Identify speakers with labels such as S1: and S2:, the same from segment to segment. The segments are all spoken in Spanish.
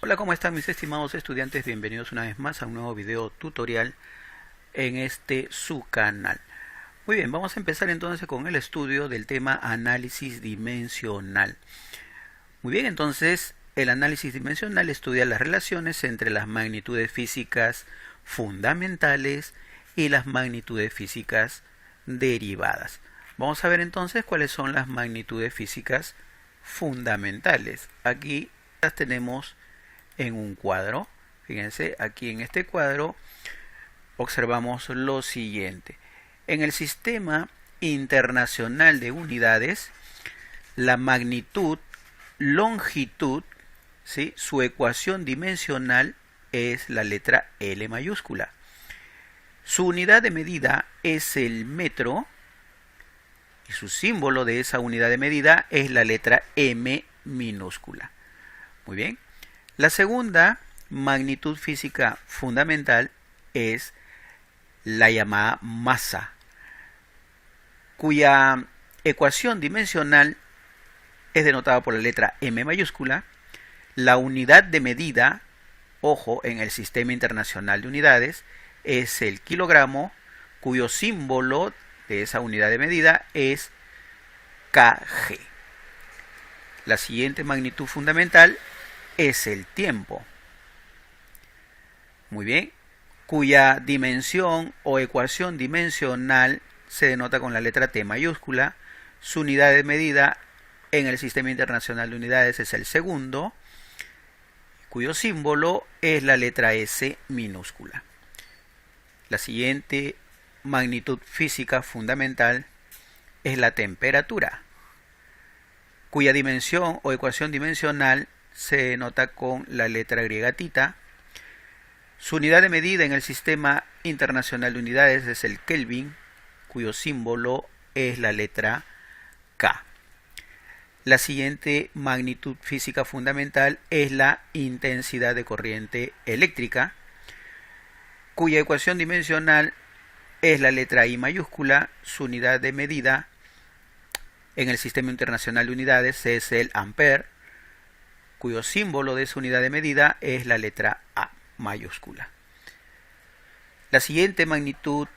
S1: Hola, ¿cómo están mis estimados estudiantes? Bienvenidos una vez más a un nuevo video tutorial en su canal. Muy bien, vamos a empezar entonces con el estudio del tema análisis dimensional. Muy bien, entonces el análisis dimensional estudia las relaciones entre las magnitudes físicas fundamentales y las magnitudes físicas derivadas. Vamos a ver entonces cuáles son las magnitudes físicas fundamentales. Aquí las tenemos en un cuadro. Fíjense, aquí en este cuadro observamos lo siguiente. En el sistema internacional de unidades, la magnitud, longitud, ¿sí?, su ecuación dimensional es la letra L mayúscula. Su unidad de medida es el metro y su símbolo de esa unidad de medida es la letra M minúscula. Muy bien. La segunda magnitud física fundamental es la llamada masa, cuya ecuación dimensional es denotada por la letra M mayúscula. La unidad de medida, ojo, en el Sistema Internacional de Unidades, es el kilogramo, cuyo símbolo de esa unidad de medida es kg. La siguiente magnitud fundamental es el tiempo. Muy bien, cuya dimensión o ecuación dimensional se denota con la letra T mayúscula. Su unidad de medida en el Sistema Internacional de Unidades es el segundo, cuyo símbolo es la letra S minúscula. La siguiente magnitud física fundamental es la temperatura, cuya dimensión o ecuación dimensional se denota con la letra griega tita. Su unidad de medida en el Sistema Internacional de Unidades es el Kelvin, cuyo símbolo es la letra K. La siguiente magnitud física fundamental es la intensidad de corriente eléctrica, cuya ecuación dimensional es la letra I mayúscula. Su unidad de medida en el Sistema Internacional de Unidades es el ampere, cuyo símbolo de esa unidad de medida es la letra A mayúscula. La siguiente magnitud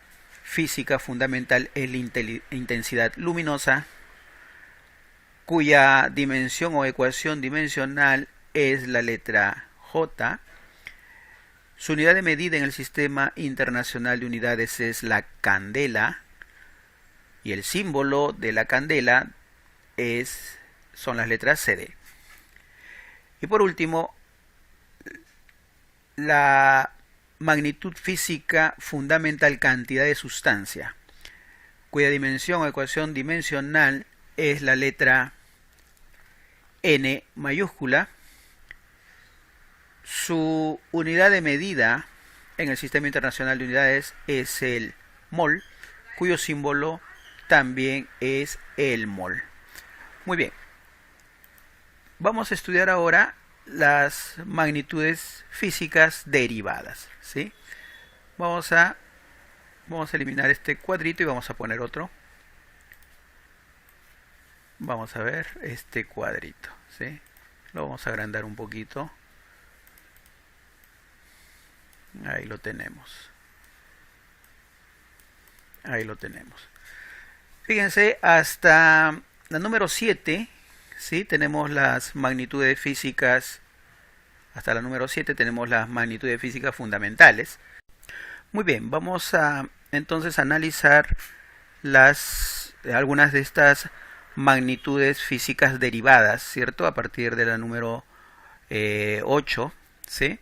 S1: física fundamental es la intensidad luminosa, cuya dimensión o ecuación dimensional es la letra J. Su unidad de medida en el Sistema Internacional de Unidades es la candela, y el símbolo de la candela son las letras CD. Y por último, la magnitud física fundamental, cantidad de sustancia, cuya dimensión o ecuación dimensional es la letra N mayúscula. Su unidad de medida en el Sistema Internacional de Unidades es el mol, cuyo símbolo también es el mol. Muy bien. Vamos a estudiar ahora las magnitudes físicas derivadas, ¿sí? Vamos a eliminar este cuadrito y vamos a poner otro. Vamos a ver este cuadrito, ¿sí? Lo vamos a agrandar un poquito. Ahí lo tenemos. Ahí lo tenemos. Fíjense, hasta la número 7, ¿sí?, tenemos las magnitudes físicas. Hasta la número 7 tenemos las magnitudes físicas fundamentales. Muy bien, vamos a entonces analizar algunas de estas magnitudes físicas derivadas, ¿cierto? A partir de la número 8, ¿sí?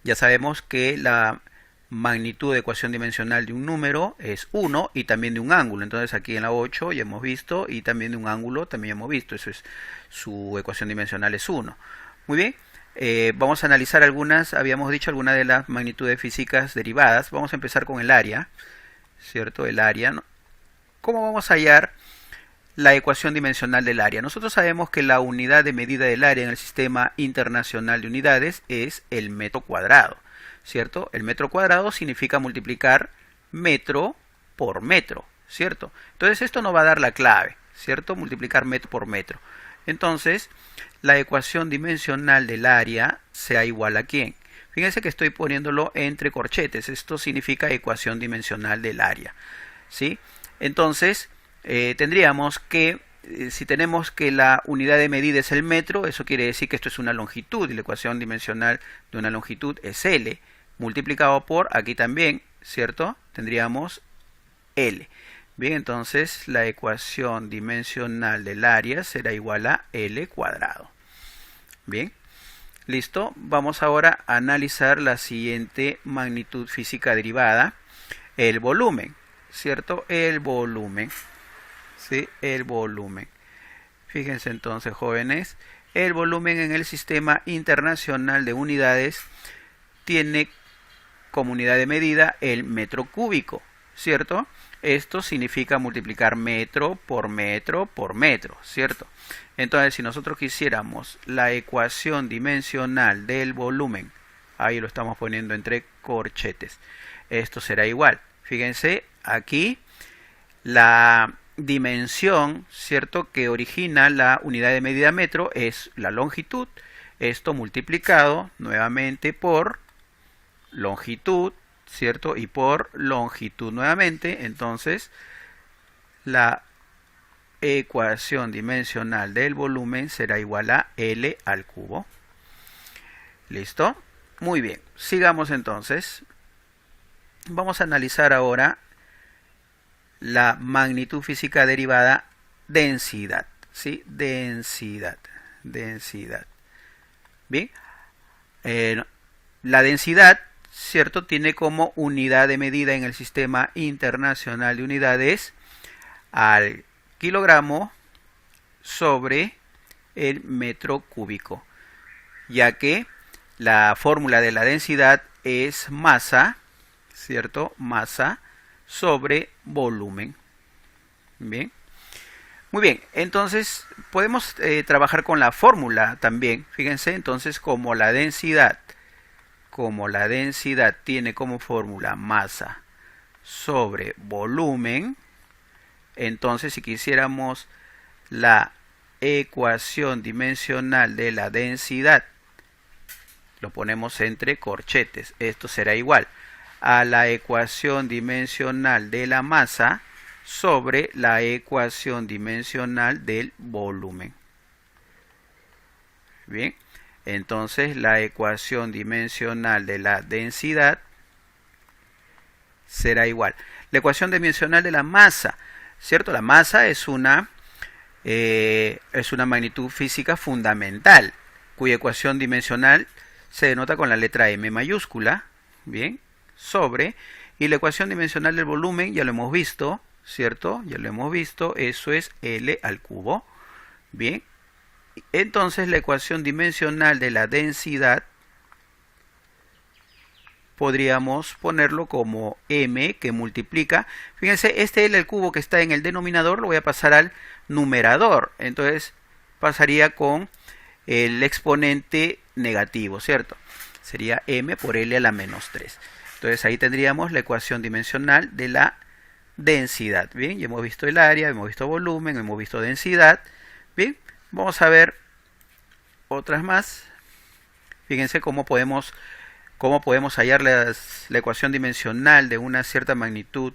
S1: Ya sabemos que la magnitud de ecuación dimensional de un número es 1 y también de un ángulo. Entonces aquí en la 8 ya hemos visto, y también de un ángulo también hemos visto. Eso es, su ecuación dimensional es 1. Muy bien, vamos a analizar habíamos dicho algunas de las magnitudes físicas derivadas. Vamos a empezar con el área, ¿cierto? El área, ¿no? ¿Cómo vamos a hallar la ecuación dimensional del área? Nosotros sabemos que la unidad de medida del área en el Sistema Internacional de Unidades es el metro cuadrado, ¿cierto? El metro cuadrado significa multiplicar metro por metro, ¿cierto? Entonces esto nos va a dar la clave, ¿cierto? Multiplicar metro por metro. Entonces, la ecuación dimensional del área será igual a ¿quién? Fíjense que estoy poniéndolo entre corchetes. Esto significa ecuación dimensional del área, ¿sí? Entonces, tendríamos que, si tenemos que la unidad de medida es el metro, eso quiere decir que esto es una longitud, y la ecuación dimensional de una longitud es L, multiplicado por, aquí también, ¿cierto? Tendríamos L. Bien, entonces la ecuación dimensional del área será igual a L cuadrado. Bien, listo. Vamos ahora a analizar la siguiente magnitud física derivada, el volumen, ¿cierto? El volumen, ¿sí? El volumen. Fíjense entonces, jóvenes, el volumen en el Sistema Internacional de Unidades tiene como unidad de medida el metro cúbico, ¿cierto? Esto significa multiplicar metro por metro por metro, ¿cierto? Entonces, si nosotros quisiéramos la ecuación dimensional del volumen, ahí lo estamos poniendo entre corchetes, esto será igual. Fíjense, aquí la dimensión, ¿cierto?, que origina la unidad de medida metro es la longitud. Esto multiplicado nuevamente por longitud, ¿cierto? Y por longitud nuevamente. Entonces, la ecuación dimensional del volumen será igual a L al cubo. ¿Listo? Muy bien. Sigamos entonces. Vamos a analizar ahora la magnitud física derivada densidad, ¿sí? Densidad. Bien. La densidad, ¿cierto?, tiene como unidad de medida en el Sistema Internacional de Unidades al kilogramo sobre el metro cúbico, ya que la fórmula de la densidad es masa, ¿cierto? Masa sobre volumen. Bien. Muy bien, entonces podemos trabajar con la fórmula también. Fíjense, entonces como la densidad tiene como fórmula masa sobre volumen, entonces si quisiéramos la ecuación dimensional de la densidad, lo ponemos entre corchetes. Esto será igual a la ecuación dimensional de la masa sobre la ecuación dimensional del volumen. Bien. Entonces la ecuación dimensional de la densidad será igual. La ecuación dimensional de la masa, ¿cierto? La masa es una magnitud física fundamental, cuya ecuación dimensional se denota con la letra M mayúscula, bien, sobre, y la ecuación dimensional del volumen ya lo hemos visto, ¿cierto? Ya lo hemos visto, eso es L al cubo, bien. Entonces la ecuación dimensional de la densidad podríamos ponerlo como M, que multiplica. Fíjense, este L al cubo que está en el denominador lo voy a pasar al numerador. Entonces pasaría con el exponente negativo, ¿cierto? Sería M por L a la menos 3. Entonces ahí tendríamos la ecuación dimensional de la densidad. Bien, ya hemos visto el área, hemos visto volumen, hemos visto densidad. Bien. Vamos a ver otras más. Fíjense cómo podemos hallar la ecuación dimensional de una cierta magnitud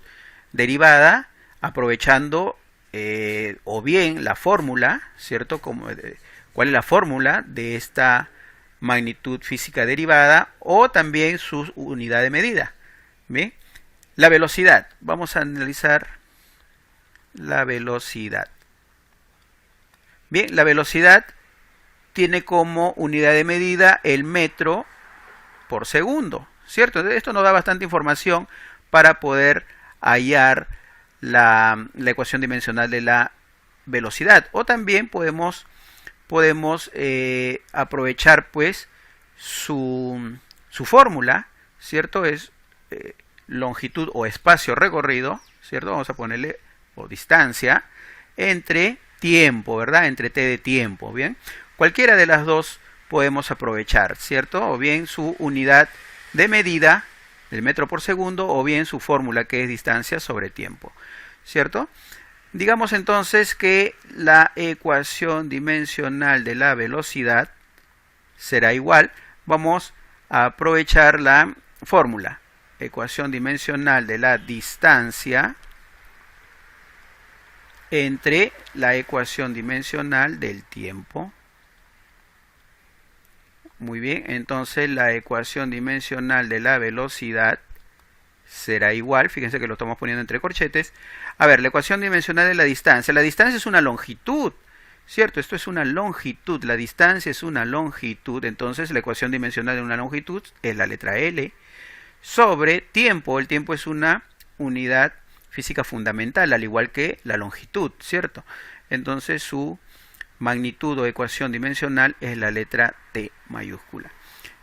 S1: derivada aprovechando o bien la fórmula, ¿cierto? ¿Cuál es la fórmula de esta magnitud física derivada o también su unidad de medida? ¿Bien? La velocidad. Vamos a analizar la velocidad. Bien, la velocidad tiene como unidad de medida el metro por segundo, ¿cierto? Entonces, esto nos da bastante información para poder hallar la ecuación dimensional de la velocidad. O también podemos aprovechar pues su fórmula, ¿cierto? Es longitud o espacio recorrido, ¿cierto? Vamos a ponerle, o distancia, entre tiempo, ¿verdad? Entre t de tiempo, ¿bien? Cualquiera de las dos podemos aprovechar, ¿cierto? O bien su unidad de medida, el metro por segundo, o bien su fórmula que es distancia sobre tiempo, ¿cierto? Digamos entonces que la ecuación dimensional de la velocidad será igual. Vamos a aprovechar la fórmula. Ecuación dimensional de la distancia entre la ecuación dimensional del tiempo. Muy bien, entonces la ecuación dimensional de la velocidad será igual, fíjense que lo estamos poniendo entre corchetes. A ver, la ecuación dimensional de la distancia. La distancia es una longitud, ¿cierto? Esto es una longitud, la distancia es una longitud, entonces la ecuación dimensional de una longitud es la letra L, sobre tiempo. El tiempo es una unidad física fundamental, al igual que la longitud, ¿cierto? Entonces su magnitud o ecuación dimensional es la letra T mayúscula.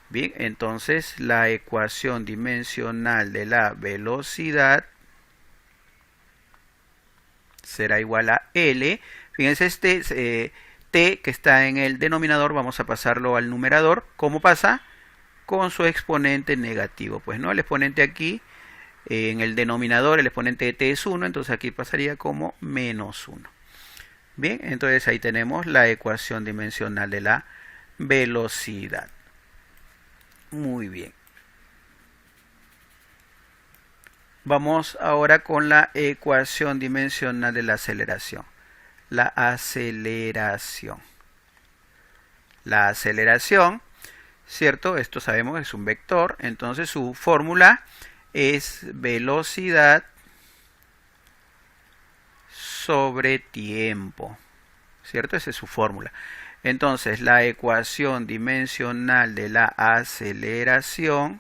S1: Bien, entonces la ecuación dimensional de la velocidad será igual a L. Fíjense, este T que está en el denominador, vamos a pasarlo al numerador. ¿Cómo pasa? Con su exponente negativo. Pues no, el exponente aquí, en el denominador, el exponente de T es 1, entonces aquí pasaría como menos 1. Bien, entonces ahí tenemos la ecuación dimensional de la velocidad. Muy bien. Vamos ahora con la ecuación dimensional de la aceleración. La aceleración. La aceleración, ¿cierto? Esto sabemos que es un vector, entonces su fórmula es velocidad sobre tiempo, ¿cierto? Esa es su fórmula. Entonces la ecuación dimensional de la aceleración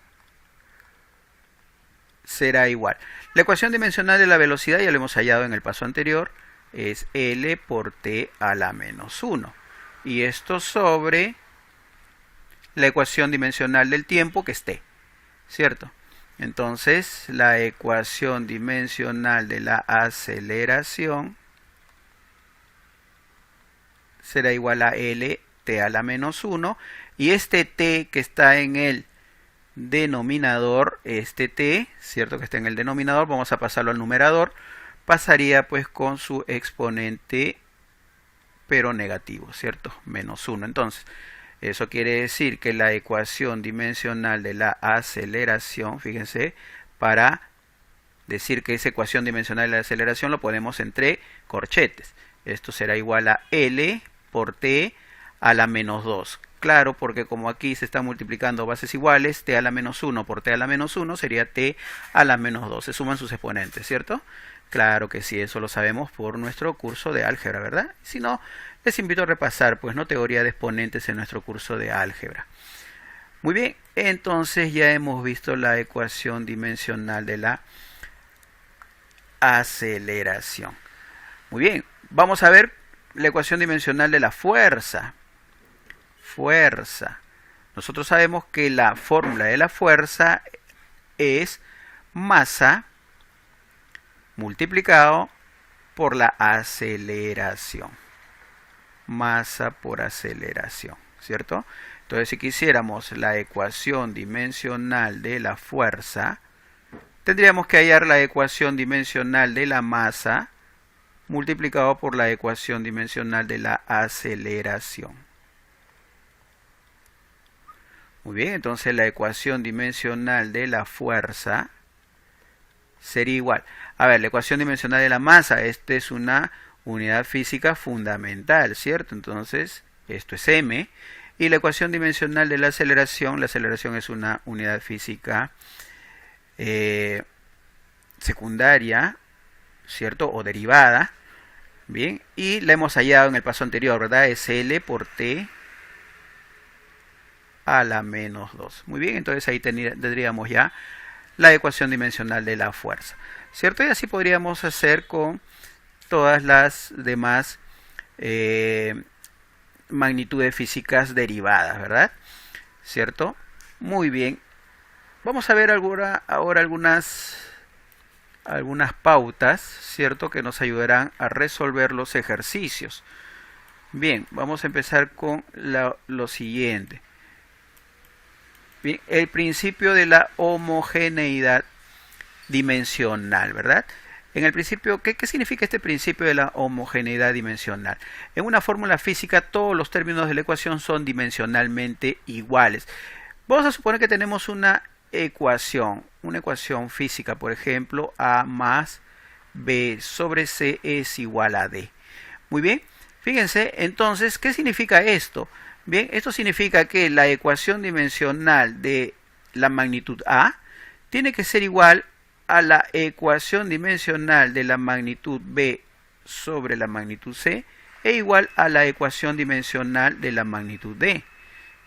S1: será igual. La ecuación dimensional de la velocidad ya lo hemos hallado en el paso anterior, es L por T a la menos 1. Y esto sobre la ecuación dimensional del tiempo, que es T, ¿cierto? Entonces la ecuación dimensional de la aceleración será igual a L T a la menos 1. Y este T que está en el denominador, este T, ¿cierto? Que está en el denominador, vamos a pasarlo al numerador. Pasaría pues con su exponente, pero negativo, ¿cierto? Menos 1. Entonces, eso quiere decir que la ecuación dimensional de la aceleración, fíjense, para decir que esa ecuación dimensional de la aceleración lo ponemos entre corchetes. Esto será igual a L por T a la menos 2. Claro, porque como aquí se están multiplicando bases iguales, T a la menos 1 por T a la menos 1 sería T a la menos 2. Se suman sus exponentes, ¿cierto? Claro que sí, eso lo sabemos por nuestro curso de álgebra, ¿verdad? Si no, les invito a repasar, pues, no, teoría de exponentes en nuestro curso de álgebra. Muy bien, entonces ya hemos visto la ecuación dimensional de la aceleración. Muy bien, vamos a ver la ecuación dimensional de la fuerza. Fuerza. Nosotros sabemos que la fórmula de la fuerza es masa multiplicado por la aceleración. Masa por aceleración, ¿cierto? Entonces, si quisiéramos la ecuación dimensional de la fuerza, tendríamos que hallar la ecuación dimensional de la masa multiplicado por la ecuación dimensional de la aceleración. Muy bien, entonces la ecuación dimensional de la fuerza sería igual. A ver, la ecuación dimensional de la masa, esta es una unidad física fundamental, ¿cierto? Entonces, esto es m. Y la ecuación dimensional de la aceleración es una unidad física secundaria, ¿cierto? O derivada. Bien, y la hemos hallado en el paso anterior, ¿verdad? Es L por T a la menos 2. Muy bien, entonces ahí tendríamos ya la ecuación dimensional de la fuerza, ¿cierto? Y así podríamos hacer con todas las demás magnitudes físicas derivadas, ¿verdad? ¿Cierto? Muy bien. Vamos a ver ahora algunas pautas, ¿cierto? Que nos ayudarán a resolver los ejercicios. Bien, vamos a empezar con lo siguiente. Bien, el principio de la homogeneidad dimensional, ¿verdad? En el principio, ¿qué significa este principio de la homogeneidad dimensional? En una fórmula física, todos los términos de la ecuación son dimensionalmente iguales. Vamos a suponer que tenemos una ecuación física, por ejemplo, A más B sobre C es igual a D. Muy bien, fíjense, entonces, ¿qué significa esto? Bien, esto significa que la ecuación dimensional de la magnitud A tiene que ser igual a la ecuación dimensional de la magnitud B sobre la magnitud C e igual a la ecuación dimensional de la magnitud D,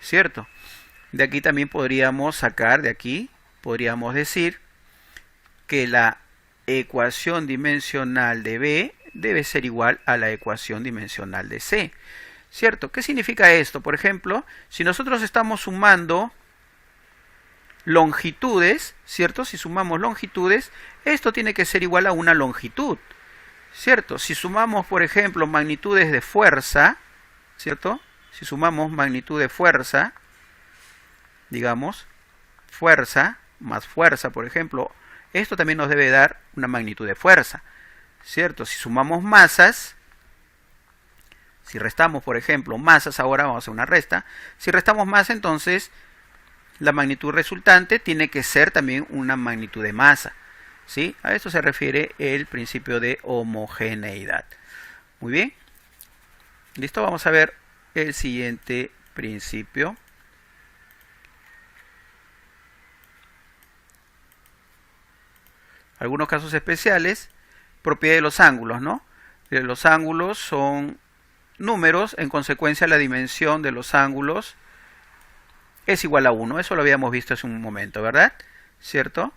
S1: ¿cierto? De aquí también podríamos podríamos decir que la ecuación dimensional de B debe ser igual a la ecuación dimensional de C, ¿cierto? ¿Qué significa esto? Por ejemplo, si nosotros estamos sumando longitudes, ¿cierto? Si sumamos longitudes, esto tiene que ser igual a una longitud, ¿cierto? Si sumamos, por ejemplo, magnitudes de fuerza, ¿cierto? Si sumamos magnitud de fuerza, digamos, fuerza más fuerza, por ejemplo, esto también nos debe dar una magnitud de fuerza, ¿cierto? Si sumamos masas, si restamos, por ejemplo, masas, ahora vamos a hacer una resta, si restamos masa, entonces la magnitud resultante tiene que ser también una magnitud de masa, ¿sí? A esto se refiere el principio de homogeneidad. Muy bien. Listo, vamos a ver el siguiente principio. Algunos casos especiales, propiedad de los ángulos, ¿no? Los ángulos son números, en consecuencia la dimensión de los ángulos es igual a 1, eso lo habíamos visto hace un momento, ¿verdad? ¿Cierto?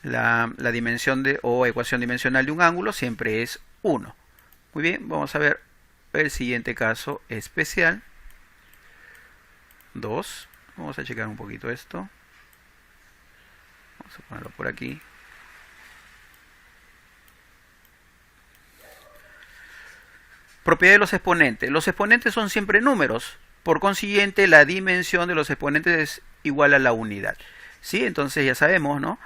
S1: La dimensión o ecuación dimensional de un ángulo siempre es 1. Muy bien, vamos a ver el siguiente caso especial. 2. Vamos a checar un poquito esto. Vamos a ponerlo por aquí. Propiedad de los exponentes. Los exponentes son siempre números. Por consiguiente, la dimensión de los exponentes es igual a la unidad. ¿Sí? Entonces ya sabemos, ¿no?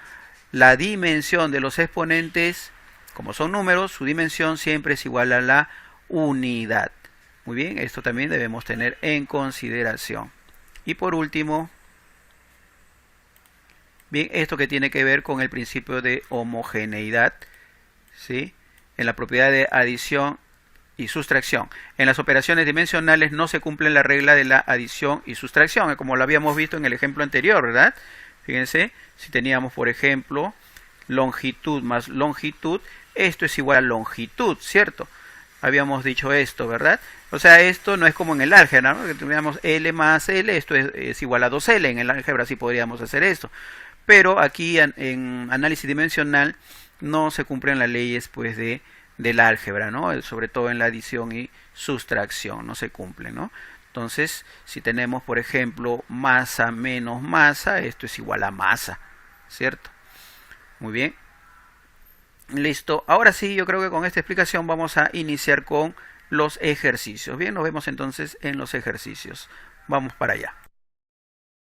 S1: La dimensión de los exponentes, como son números, su dimensión siempre es igual a la unidad. Muy bien, esto también debemos tener en consideración. Y por último, bien, esto que tiene que ver con el principio de homogeneidad, ¿sí? En la propiedad de adición y sustracción. En las operaciones dimensionales no se cumple la regla de la adición y sustracción, como lo habíamos visto en el ejemplo anterior, ¿verdad? Fíjense, si teníamos, por ejemplo, longitud más longitud, esto es igual a longitud, ¿cierto? Habíamos dicho esto, ¿verdad? O sea, esto no es como en el álgebra, ¿no? Que tuviéramos L más L, esto es igual a 2L. En el álgebra sí podríamos hacer esto. Pero aquí en análisis dimensional no se cumplen las leyes, pues, del álgebra, ¿no? Sobre todo en la adición y sustracción no se cumple, ¿no? Entonces, si tenemos, por ejemplo, masa menos masa, esto es igual a masa, ¿cierto? Muy bien. Listo. Ahora sí, yo creo que con esta explicación vamos a iniciar con los ejercicios. Bien, nos vemos entonces en los ejercicios. Vamos para allá.